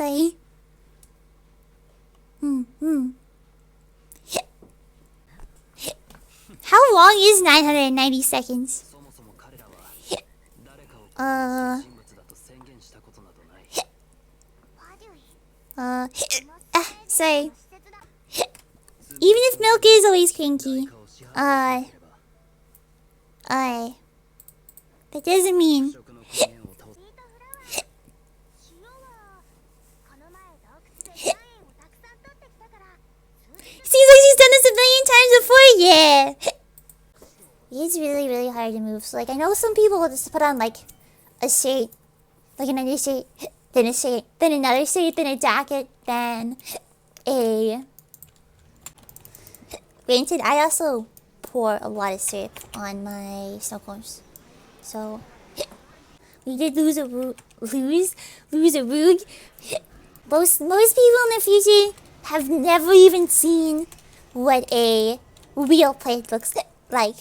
Sorry. How long is 990 seconds? Sorry. Even if milk is always cranky, that doesn't mean. Seems like she's done this a million times before, yeah. It's really, really hard to move. So, like, I know some people will just put on, like, a shirt, like an undershirt, then a shirt, then another shirt, then a jacket, then a... Granted, I also pour a lot of syrup on my snow cones. So, we did lose a roog. Most people in the future have never even seen what a real plate looks like.